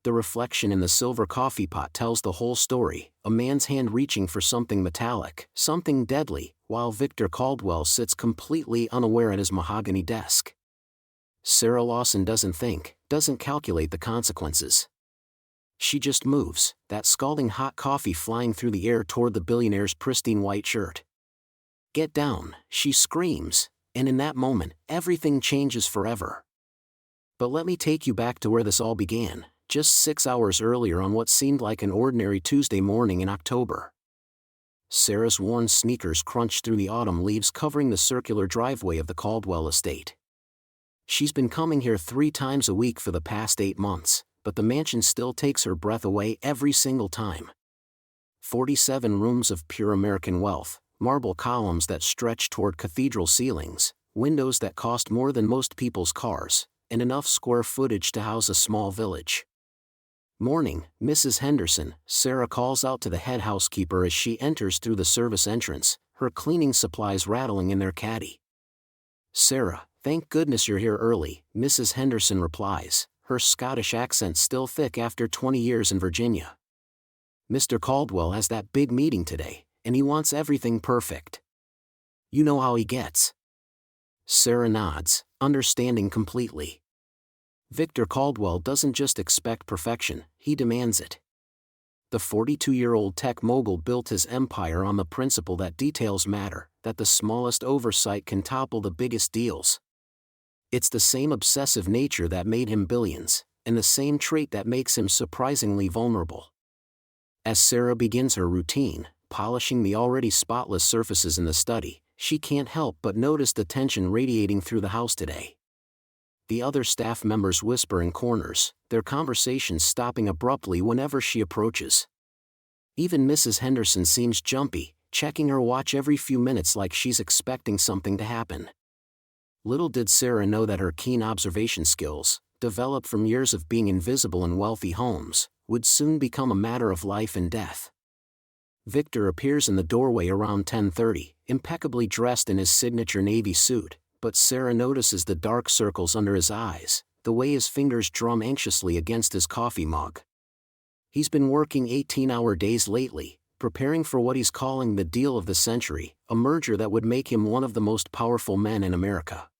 The reflection in the silver coffee pot tells the whole story, a man's hand reaching for something metallic, something deadly, while Victor Caldwell sits completely unaware at his mahogany desk. Sarah Lawson doesn't think, doesn't calculate the consequences. She just moves, that scalding hot coffee flying through the air toward the billionaire's pristine white shirt. "Get down," she screams, and in that moment, everything changes forever. But let me take you back to where this all began, just 6 hours earlier on what seemed like an ordinary Tuesday morning in October. Sarah's worn sneakers crunch through the autumn leaves covering the circular driveway of the Caldwell estate. She's been coming here 3 times a week for the past 8 months, but the mansion still takes her breath away every single time. 47 rooms of pure American wealth, marble columns that stretch toward cathedral ceilings, windows that cost more than most people's cars, and enough square footage to house a small village. "Morning, Mrs. Henderson," Sarah calls out to the head housekeeper as she enters through the service entrance, her cleaning supplies rattling in their caddy. "Sarah, thank goodness you're here early," Mrs. Henderson replies, her Scottish accent still thick after 20 years in Virginia. "Mr. Caldwell has that big meeting today, and he wants everything perfect. You know how he gets." Sarah nods, understanding completely. Victor Caldwell doesn't just expect perfection, he demands it. The 42-year-old tech mogul built his empire on the principle that details matter, that the smallest oversight can topple the biggest deals. It's the same obsessive nature that made him billions, and the same trait that makes him surprisingly vulnerable. As Sarah begins her routine, polishing the already spotless surfaces in the study, she can't help but notice the tension radiating through the house today. The other staff members whisper in corners, their conversations stopping abruptly whenever she approaches. Even Mrs. Henderson seems jumpy, checking her watch every few minutes like she's expecting something to happen. Little did Sarah know that her keen observation skills, developed from years of being invisible in wealthy homes, would soon become a matter of life and death. Victor appears in the doorway around 10:30, impeccably dressed in his signature navy suit, but Sarah notices the dark circles under his eyes, the way his fingers drum anxiously against his coffee mug. He's been working 18-hour days lately, preparing for what he's calling the deal of the century, a merger that would make him one of the most powerful men in America.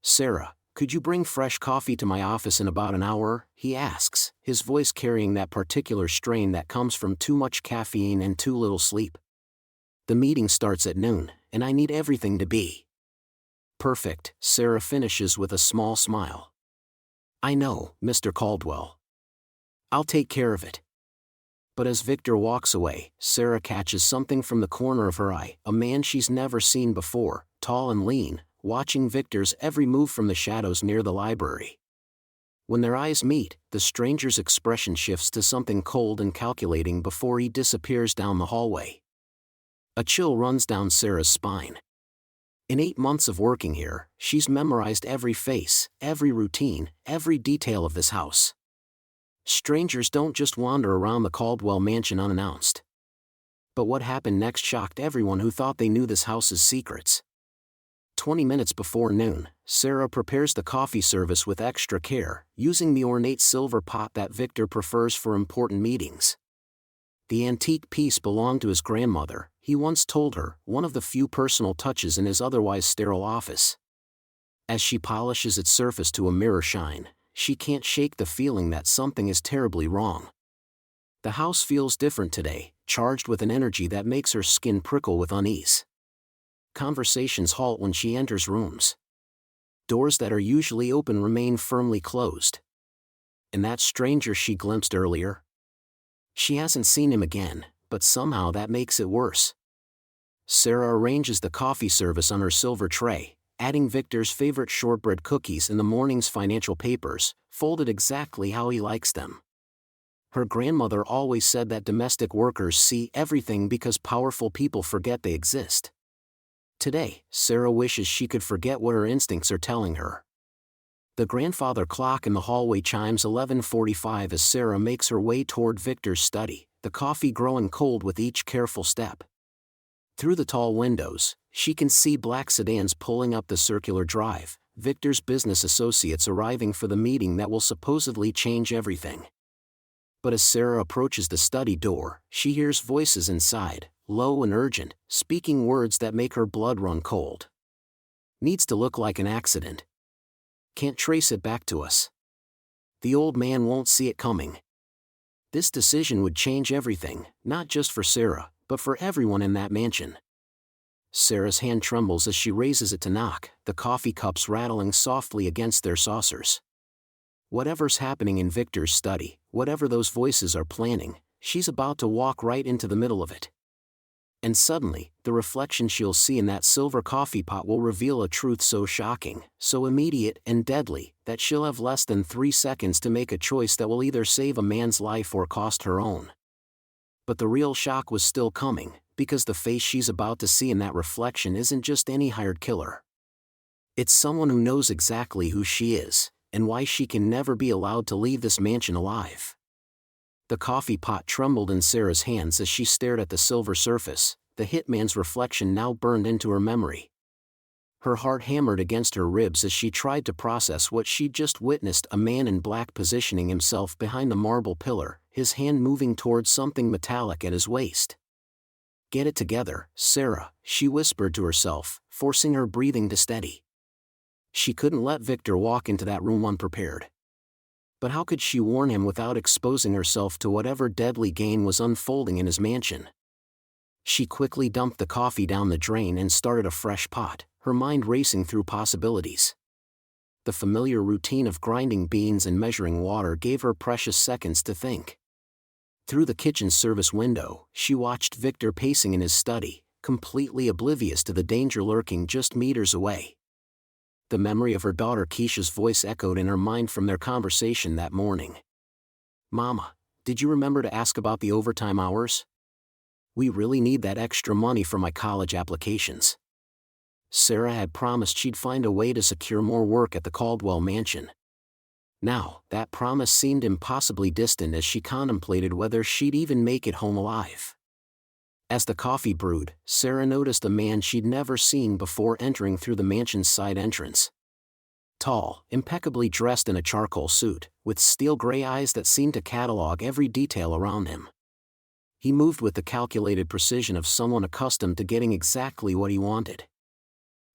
"Sarah, could you bring fresh coffee to my office in about an hour?" he asks, his voice carrying that particular strain that comes from too much caffeine and too little sleep. "The meeting starts at noon, and I need everything to be perfect," Sarah finishes with a small smile. "I know, Mr. Caldwell. I'll take care of it." But as Victor walks away, Sarah catches something from the corner of her eye, a man she's never seen before, tall and lean, watching Victor's every move from the shadows near the library. When their eyes meet, the stranger's expression shifts to something cold and calculating before he disappears down the hallway. A chill runs down Sarah's spine. In 8 months of working here, she's memorized every face, every routine, every detail of this house. Strangers don't just wander around the Caldwell mansion unannounced. But what happened next shocked everyone who thought they knew this house's secrets. 20 minutes before noon, Sarah prepares the coffee service with extra care, using the ornate silver pot that Victor prefers for important meetings. The antique piece belonged to his grandmother, he once told her, one of the few personal touches in his otherwise sterile office. As she polishes its surface to a mirror shine, she can't shake the feeling that something is terribly wrong. The house feels different today, charged with an energy that makes her skin prickle with unease. Conversations halt when she enters rooms. Doors that are usually open remain firmly closed. And that stranger she glimpsed earlier? She hasn't seen him again, but somehow that makes it worse. Sarah arranges the coffee service on her silver tray, adding Victor's favorite shortbread cookies in the morning's financial papers, folded exactly how he likes them. Her grandmother always said that domestic workers see everything because powerful people forget they exist. Today, Sarah wishes she could forget what her instincts are telling her. The grandfather clock in the hallway chimes 11:45 as Sarah makes her way toward Victor's study, the coffee growing cold with each careful step. Through the tall windows, she can see black sedans pulling up the circular drive, Victor's business associates arriving for the meeting that will supposedly change everything. But as Sarah approaches the study door, she hears voices inside, low and urgent, speaking words that make her blood run cold. Needs to look like an accident. Can't trace it back to us. The old man won't see it coming. This decision would change everything, not just for Sarah, but for everyone in that mansion. Sarah's hand trembles as she raises it to knock, the coffee cups rattling softly against their saucers. Whatever's happening in Victor's study, whatever those voices are planning, she's about to walk right into the middle of it. And suddenly, the reflection she'll see in that silver coffee pot will reveal a truth so shocking, so immediate and deadly, that she'll have less than 3 seconds to make a choice that will either save a man's life or cost her own. But the real shock was still coming, because the face she's about to see in that reflection isn't just any hired killer. It's someone who knows exactly who she is, and why she can never be allowed to leave this mansion alive. The coffee pot trembled in Sarah's hands as she stared at the silver surface, the hitman's reflection now burned into her memory. Her heart hammered against her ribs as she tried to process what she'd just witnessed, a man in black positioning himself behind the marble pillar, his hand moving towards something metallic at his waist. "Get it together, Sarah," she whispered to herself, forcing her breathing to steady. She couldn't let Victor walk into that room unprepared. But how could she warn him without exposing herself to whatever deadly game was unfolding in his mansion? She quickly dumped the coffee down the drain and started a fresh pot, her mind racing through possibilities. The familiar routine of grinding beans and measuring water gave her precious seconds to think. Through the kitchen service window, she watched Victor pacing in his study, completely oblivious to the danger lurking just meters away. The memory of her daughter Keisha's voice echoed in her mind from their conversation that morning. "Mama, did you remember to ask about the overtime hours? We really need that extra money for my college applications." Sarah had promised she'd find a way to secure more work at the Caldwell mansion. Now, that promise seemed impossibly distant as she contemplated whether she'd even make it home alive. As the coffee brewed, Sarah noticed a man she'd never seen before entering through the mansion's side entrance. Tall, impeccably dressed in a charcoal suit, with steel gray eyes that seemed to catalog every detail around him. He moved with the calculated precision of someone accustomed to getting exactly what he wanted.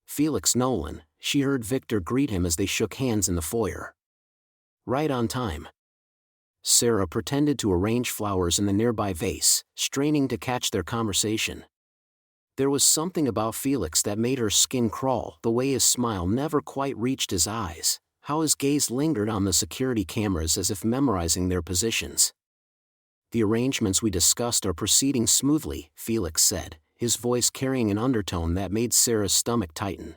"Felix Nolan," she heard Victor greet him as they shook hands in the foyer. "Right on time." Sarah pretended to arrange flowers in the nearby vase, straining to catch their conversation. There was something about Felix that made her skin crawl, the way his smile never quite reached his eyes, how his gaze lingered on the security cameras as if memorizing their positions. "The arrangements we discussed are proceeding smoothly," Felix said, his voice carrying an undertone that made Sarah's stomach tighten.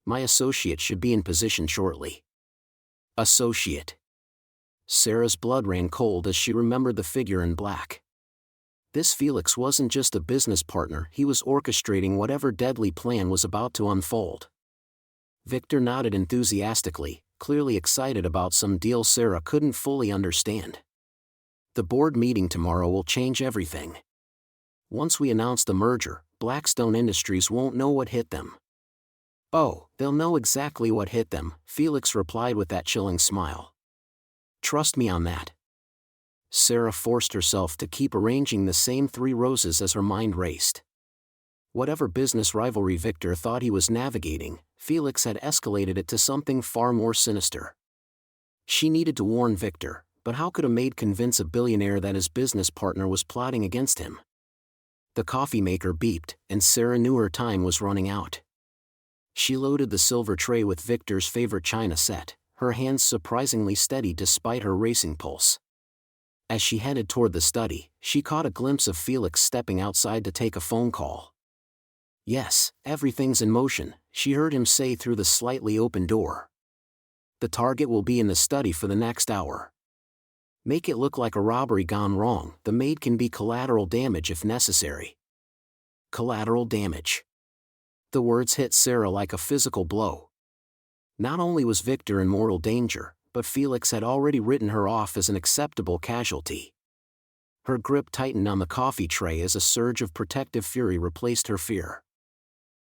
"My associate should be in position shortly." Associate. Sarah's blood ran cold as she remembered the figure in black. This Felix wasn't just a business partner, he was orchestrating whatever deadly plan was about to unfold. Victor nodded enthusiastically, clearly excited about some deal Sarah couldn't fully understand. "The board meeting tomorrow will change everything. Once we announce the merger, Blackstone Industries won't know what hit them." "Oh, they'll know exactly what hit them," Felix replied with that chilling smile. "Trust me on that." Sarah forced herself to keep arranging the same 3 roses as her mind raced. Whatever business rivalry Victor thought he was navigating, Felix had escalated it to something far more sinister. She needed to warn Victor, but how could a maid convince a billionaire that his business partner was plotting against him? The coffee maker beeped, and Sarah knew her time was running out. She loaded the silver tray with Victor's favorite china set, her hands surprisingly steady despite her racing pulse. As she headed toward the study, she caught a glimpse of Felix stepping outside to take a phone call. "Yes, everything's in motion," she heard him say through the slightly open door. "The target will be in the study for the next hour. Make it look like a robbery gone wrong, the maid can be collateral damage if necessary." Collateral damage. The words hit Sarah like a physical blow. Not only was Victor in mortal danger, but Felix had already written her off as an acceptable casualty. Her grip tightened on the coffee tray as a surge of protective fury replaced her fear.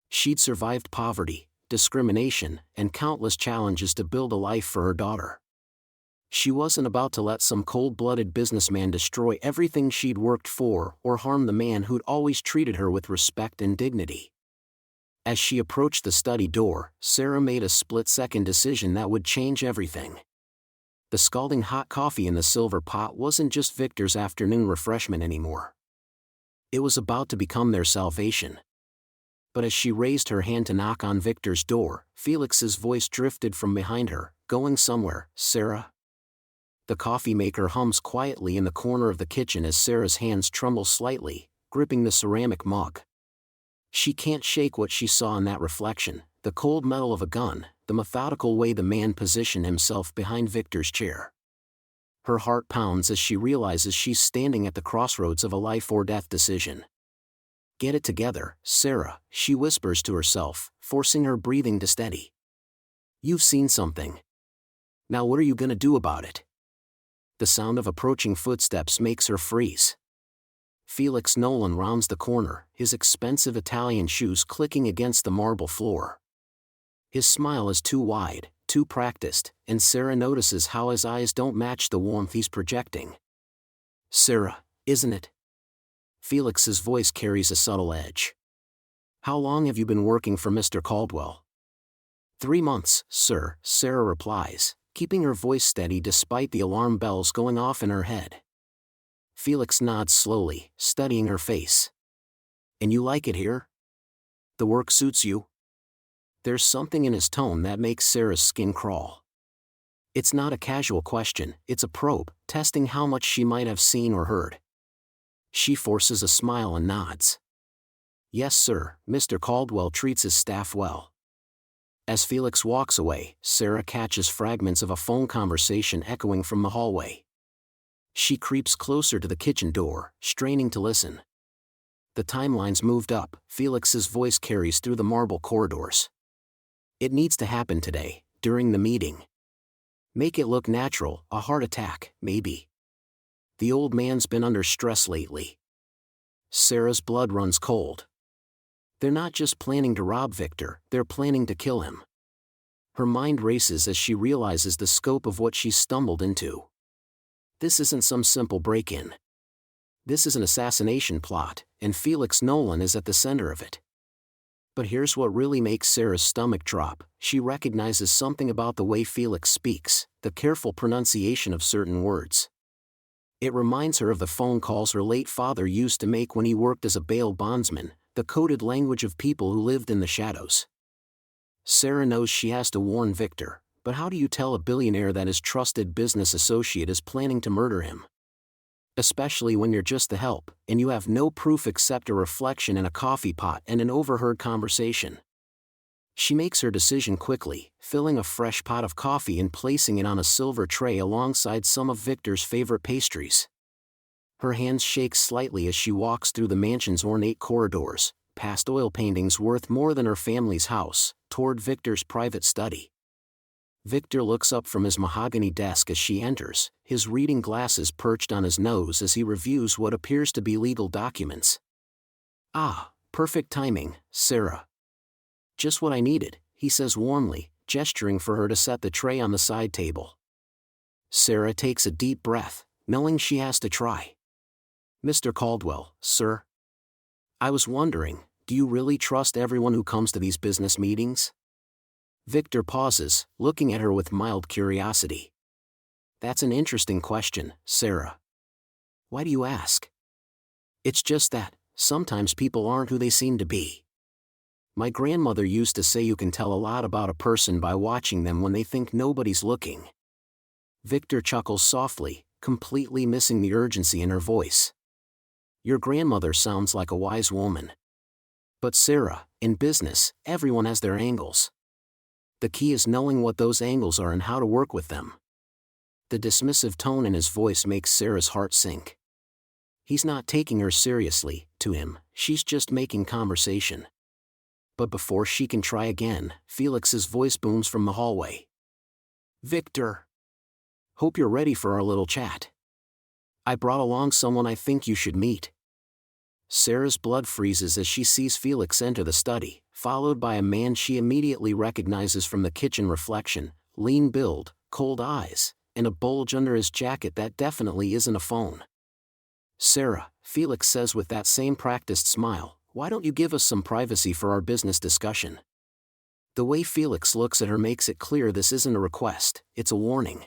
She'd survived poverty, discrimination, and countless challenges to build a life for her daughter. She wasn't about to let some cold-blooded businessman destroy everything she'd worked for or harm the man who'd always treated her with respect and dignity. As she approached the study door, Sarah made a split-second decision that would change everything. The scalding hot coffee in the silver pot wasn't just Victor's afternoon refreshment anymore. It was about to become their salvation. But as she raised her hand to knock on Victor's door, Felix's voice drifted from behind her, "Going somewhere, Sarah?" The coffee maker hums quietly in the corner of the kitchen as Sarah's hands tremble slightly, gripping the ceramic mug. She can't shake what she saw in that reflection, the cold metal of a gun, the methodical way the man positioned himself behind Victor's chair. Her heart pounds as she realizes she's standing at the crossroads of a life-or-death decision. "Get it together, Sarah," she whispers to herself, forcing her breathing to steady. "You've seen something. Now what are you gonna do about it?" The sound of approaching footsteps makes her freeze. Felix Nolan rounds the corner, his expensive Italian shoes clicking against the marble floor. His smile is too wide, too practiced, and Sarah notices how his eyes don't match the warmth he's projecting. "Sarah, isn't it?" Felix's voice carries a subtle edge. "How long have you been working for Mr. Caldwell?" 3 months, sir," Sarah replies, keeping her voice steady despite the alarm bells going off in her head. Felix nods slowly, studying her face. "And you like it here? The work suits you?" There's something in his tone that makes Sarah's skin crawl. It's not a casual question, it's a probe, testing how much she might have seen or heard. She forces a smile and nods. "Yes, sir, Mr. Caldwell treats his staff well." As Felix walks away, Sarah catches fragments of a phone conversation echoing from the hallway. She creeps closer to the kitchen door, straining to listen. The timeline's moved up, Felix's voice carries through the marble corridors. "It needs to happen today, during the meeting. Make it look natural, a heart attack, maybe. The old man's been under stress lately." Sarah's blood runs cold. They're not just planning to rob Victor, they're planning to kill him. Her mind races as she realizes the scope of what she's stumbled into. This isn't some simple break-in. This is an assassination plot, and Felix Nolan is at the center of it. But here's what really makes Sarah's stomach drop. She recognizes something about the way Felix speaks, the careful pronunciation of certain words. It reminds her of the phone calls her late father used to make when he worked as a bail bondsman, the coded language of people who lived in the shadows. Sarah knows she has to warn Victor, but how do you tell a billionaire that his trusted business associate is planning to murder him? Especially when you're just the help, and you have no proof except a reflection in a coffee pot and an overheard conversation. She makes her decision quickly, filling a fresh pot of coffee and placing it on a silver tray alongside some of Victor's favorite pastries. Her hands shake slightly as she walks through the mansion's ornate corridors, past oil paintings worth more than her family's house, toward Victor's private study. Victor looks up from his mahogany desk as she enters, his reading glasses perched on his nose as he reviews what appears to be legal documents. "Ah, perfect timing, Sarah. Just what I needed," he says warmly, gesturing for her to set the tray on the side table. Sarah takes a deep breath, knowing she has to try. "Mr. Caldwell, sir? I was wondering, do you really trust everyone who comes to these business meetings?" Victor pauses, looking at her with mild curiosity. "That's an interesting question, Sarah. Why do you ask?" "It's just that, sometimes people aren't who they seem to be. My grandmother used to say you can tell a lot about a person by watching them when they think nobody's looking." Victor chuckles softly, completely missing the urgency in her voice. "Your grandmother sounds like a wise woman. But Sarah, in business, everyone has their angles. The key is knowing what those angles are and how to work with them." The dismissive tone in his voice makes Sarah's heart sink. He's not taking her seriously, to him, she's just making conversation. But before she can try again, Felix's voice booms from the hallway. "Victor! Hope you're ready for our little chat. I brought along someone I think you should meet." Sarah's blood freezes as she sees Felix enter the study, followed by a man she immediately recognizes from the kitchen reflection, lean build, cold eyes, and a bulge under his jacket that definitely isn't a phone. "Sarah," Felix says with that same practiced smile, "why don't you give us some privacy for our business discussion?" The way Felix looks at her makes it clear this isn't a request, it's a warning.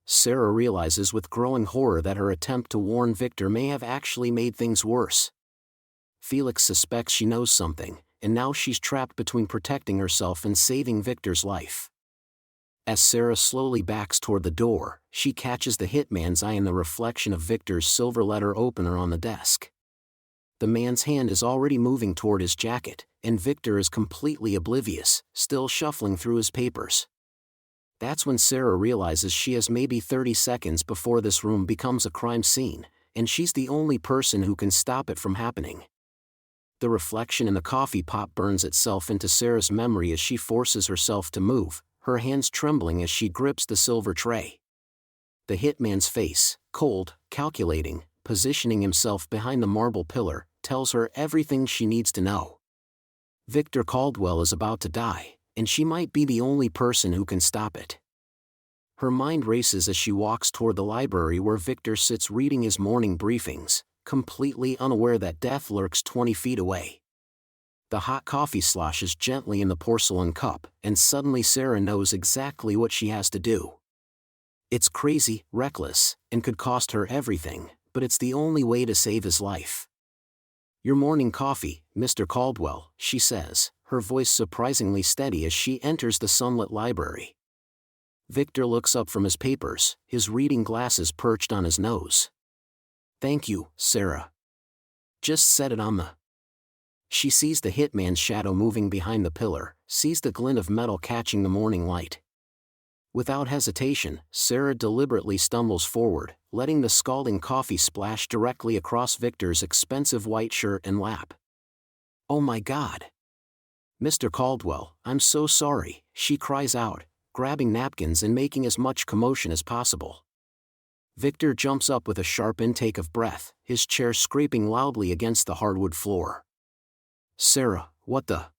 Sarah realizes with growing horror that her attempt to warn Victor may have actually made things worse. Felix suspects she knows something, and now she's trapped between protecting herself and saving Victor's life. As Sarah slowly backs toward the door, she catches the hitman's eye in the reflection of Victor's silver letter opener on the desk. The man's hand is already moving toward his jacket, and Victor is completely oblivious, still shuffling through his papers. That's when Sarah realizes she has maybe 30 seconds before this room becomes a crime scene, and she's the only person who can stop it from happening. The reflection in the coffee pot burns itself into Sarah's memory as she forces herself to move, her hands trembling as she grips the silver tray. The hitman's face, cold, calculating, positioning himself behind the marble pillar, tells her everything she needs to know. Victor Caldwell is about to die, and she might be the only person who can stop it. Her mind races as she walks toward the library where Victor sits reading his morning briefings, completely unaware that death lurks 20 feet away. The hot coffee sloshes gently in the porcelain cup, and suddenly Sarah knows exactly what she has to do. It's crazy, reckless, and could cost her everything, but it's the only way to save his life. "Your morning coffee, Mr. Caldwell," she says, her voice surprisingly steady as she enters the sunlit library. Victor looks up from his papers, his reading glasses perched on his nose. "Thank you, Sarah. Just set it on the..." She sees the hitman's shadow moving behind the pillar, sees the glint of metal catching the morning light. Without hesitation, Sarah deliberately stumbles forward, letting the scalding coffee splash directly across Victor's expensive white shirt and lap. "Oh my God! Mr. Caldwell, I'm so sorry," she cries out, grabbing napkins and making as much commotion as possible. Victor jumps up with a sharp intake of breath, his chair scraping loudly against the hardwood floor. "Sarah, what the..."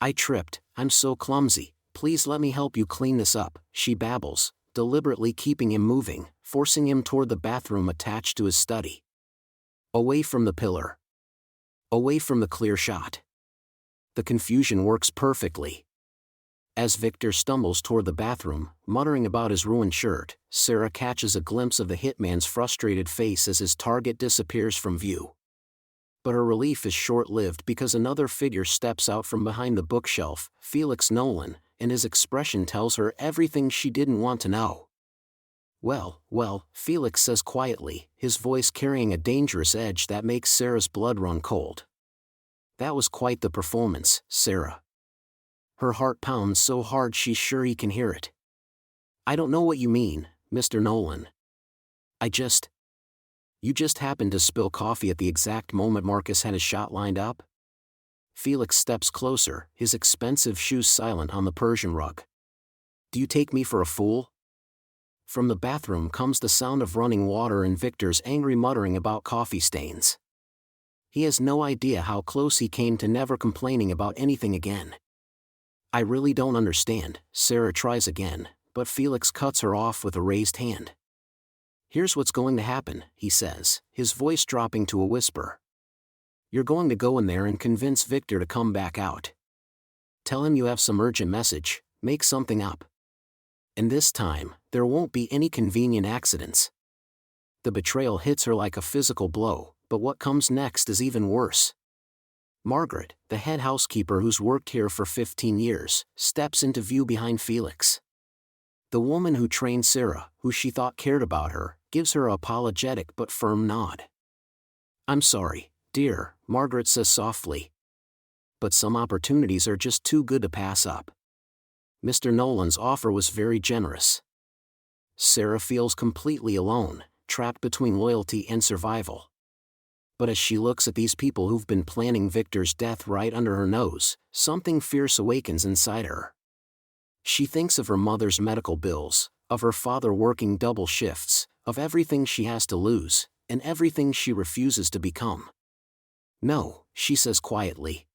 "I tripped, I'm so clumsy, please let me help you clean this up," she babbles, deliberately keeping him moving, forcing him toward the bathroom attached to his study. Away from the pillar. Away from the clear shot. The confusion works perfectly. As Victor stumbles toward the bathroom, muttering about his ruined shirt, Sarah catches a glimpse of the hitman's frustrated face as his target disappears from view. But her relief is short-lived because another figure steps out from behind the bookshelf, Felix Nolan, and his expression tells her everything she didn't want to know. Well, Felix says quietly, his voice carrying a dangerous edge that makes Sarah's blood run cold. "That was quite the performance, Sarah." Her heart pounds so hard she's sure he can hear it. "I don't know what you mean, Mr. Nolan. You just happened to spill coffee at the exact moment Marcus had his shot lined up?" Felix steps closer, his expensive shoes silent on the Persian rug. "Do you take me for a fool?" From the bathroom comes the sound of running water and Victor's angry muttering about coffee stains. He has no idea how close he came to never complaining about anything again. "I really don't understand," Sarah tries again, but Felix cuts her off with a raised hand. "Here's what's going to happen," he says, his voice dropping to a whisper. "You're going to go in there and convince Victor to come back out. Tell him you have some urgent message, make something up. And this time, there won't be any convenient accidents." The betrayal hits her like a physical blow, but what comes next is even worse. Margaret, the head housekeeper who's worked here for 15 years, steps into view behind Felix. The woman who trained Sarah, who she thought cared about her, gives her an apologetic but firm nod. "I'm sorry, dear," Margaret says softly. "But some opportunities are just too good to pass up. Mr. Nolan's offer was very generous." Sarah feels completely alone, trapped between loyalty and survival. But as she looks at these people who've been planning Victor's death right under her nose, something fierce awakens inside her. She thinks of her mother's medical bills, of her father working double shifts, of everything she has to lose, and everything she refuses to become. "No," she says quietly.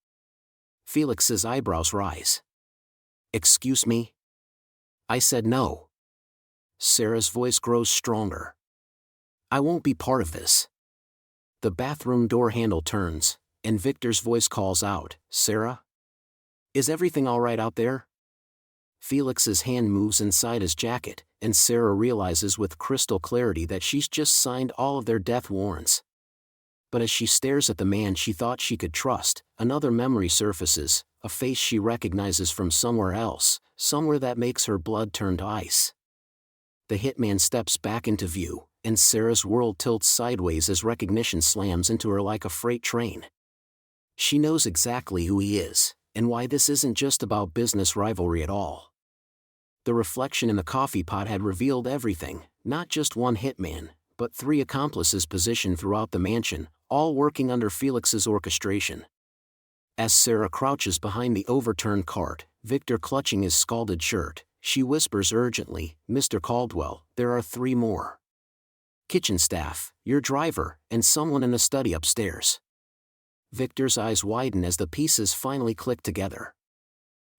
Felix's eyebrows rise. "Excuse me?" "I said no." Sarah's voice grows stronger. I won't be part of this. The bathroom door handle turns, and Victor's voice calls out, Sarah? Is everything all right out there? Felix's hand moves inside his jacket, and Sarah realizes with crystal clarity that she's just signed all of their death warrants. But as she stares at the man she thought she could trust, another memory surfaces, a face she recognizes from somewhere else, somewhere that makes her blood turn to ice. The hitman steps back into view, and Sarah's world tilts sideways as recognition slams into her like a freight train. She knows exactly who he is, and why this isn't just about business rivalry at all. The reflection in the coffee pot had revealed everything, not just one hitman, but 3 accomplices positioned throughout the mansion, all working under Felix's orchestration. As Sarah crouches behind the overturned cart, Victor clutching his scalded shirt, she whispers urgently, Mr. Caldwell, there are 3 more. Kitchen staff, your driver, and someone in the study upstairs. Victor's eyes widen as the pieces finally click together.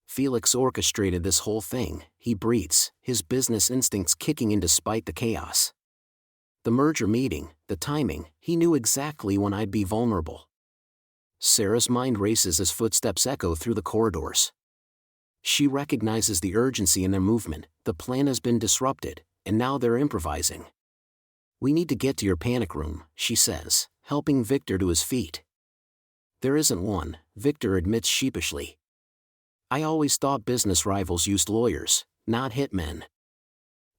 Felix orchestrated this whole thing, he breathes, his business instincts kicking in despite the chaos. The merger meeting, the timing, he knew exactly when I'd be vulnerable. Sarah's mind races as footsteps echo through the corridors. She recognizes the urgency in their movement, the plan has been disrupted, and now they're improvising. We need to get to your panic room, she says, helping Victor to his feet. There isn't one, Victor admits sheepishly. I always thought business rivals used lawyers, not hitmen.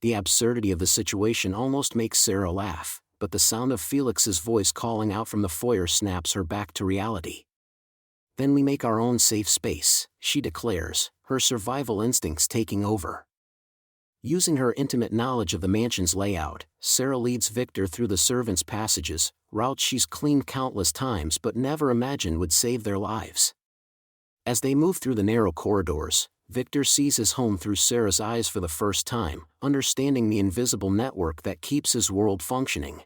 The absurdity of the situation almost makes Sarah laugh, but the sound of Felix's voice calling out from the foyer snaps her back to reality. Then we make our own safe space, she declares, her survival instincts taking over. Using her intimate knowledge of the mansion's layout, Sarah leads Victor through the servants' passages, routes she's cleaned countless times but never imagined would save their lives. As they move through the narrow corridors, Victor sees his home through Sarah's eyes for the first time, understanding the invisible network that keeps his world functioning.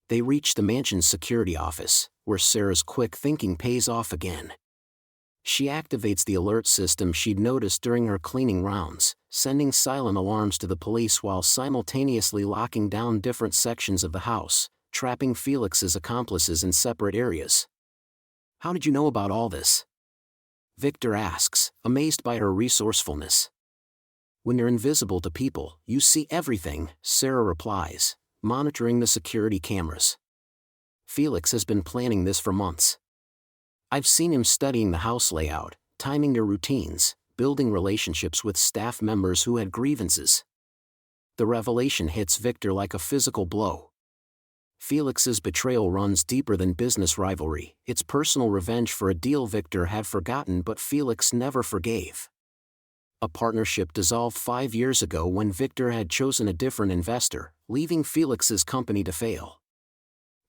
They reach the mansion's security office, where Sarah's quick thinking pays off again. She activates the alert system she'd noticed during her cleaning rounds, sending silent alarms to the police while simultaneously locking down different sections of the house, trapping Felix's accomplices in separate areas. How did you know about all this? Victor asks, amazed by her resourcefulness. When you're invisible to people, you see everything, Sarah replies, monitoring the security cameras. Felix has been planning this for months. I've seen him studying the house layout, timing their routines, building relationships with staff members who had grievances. The revelation hits Victor like a physical blow. Felix's betrayal runs deeper than business rivalry, it's personal revenge for a deal Victor had forgotten but Felix never forgave. A partnership dissolved 5 years ago when Victor had chosen a different investor, leaving Felix's company to fail.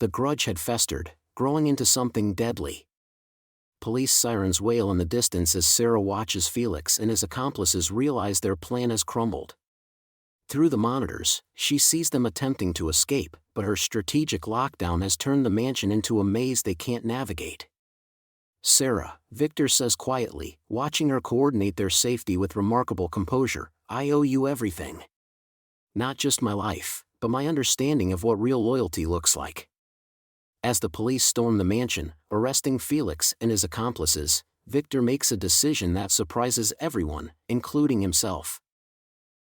The grudge had festered, growing into something deadly. Police sirens wail in the distance as Sarah watches Felix and his accomplices realize their plan has crumbled. Through the monitors, she sees them attempting to escape, but her strategic lockdown has turned the mansion into a maze they can't navigate. Sarah, Victor says quietly, watching her coordinate their safety with remarkable composure, I owe you everything. Not just my life, but my understanding of what real loyalty looks like. As the police storm the mansion, arresting Felix and his accomplices, Victor makes a decision that surprises everyone, including himself.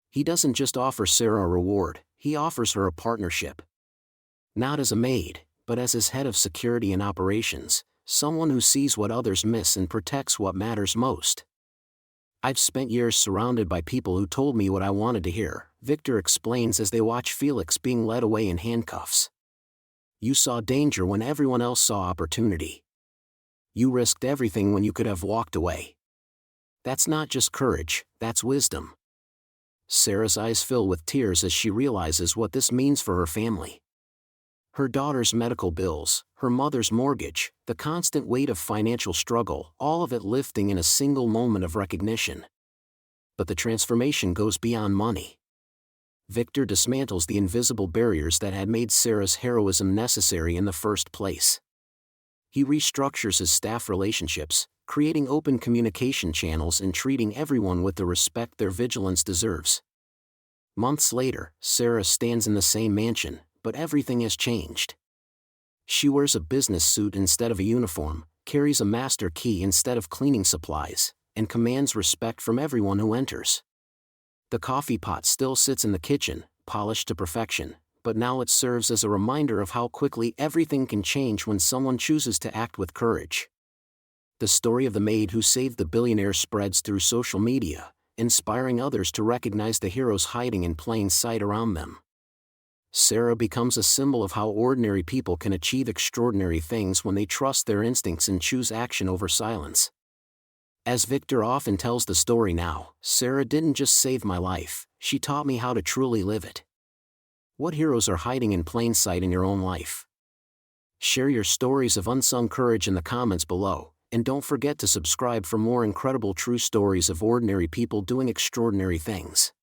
He doesn't just offer Sarah a reward, he offers her a partnership. Not as a maid, but as his head of security and operations, someone who sees what others miss and protects what matters most. I've spent years surrounded by people who told me what I wanted to hear, Victor explains as they watch Felix being led away in handcuffs. You saw danger when everyone else saw opportunity. You risked everything when you could have walked away. That's not just courage, that's wisdom. Sarah's eyes fill with tears as she realizes what this means for her family. Her daughter's medical bills, her mother's mortgage, the constant weight of financial struggle, all of it lifting in a single moment of recognition. But the transformation goes beyond money. Victor dismantles the invisible barriers that had made Sarah's heroism necessary in the first place. He restructures his staff relationships, creating open communication channels and treating everyone with the respect their vigilance deserves. Months later, Sarah stands in the same mansion, but everything has changed. She wears a business suit instead of a uniform, carries a master key instead of cleaning supplies, and commands respect from everyone who enters. The coffee pot still sits in the kitchen, polished to perfection, but now it serves as a reminder of how quickly everything can change when someone chooses to act with courage. The story of the maid who saved the billionaire spreads through social media, inspiring others to recognize the heroes hiding in plain sight around them. Sarah becomes a symbol of how ordinary people can achieve extraordinary things when they trust their instincts and choose action over silence. As Victor often tells the story now, Sarah didn't just save my life, she taught me how to truly live it. What heroes are hiding in plain sight in your own life? Share your stories of unsung courage in the comments below, and don't forget to subscribe for more incredible true stories of ordinary people doing extraordinary things.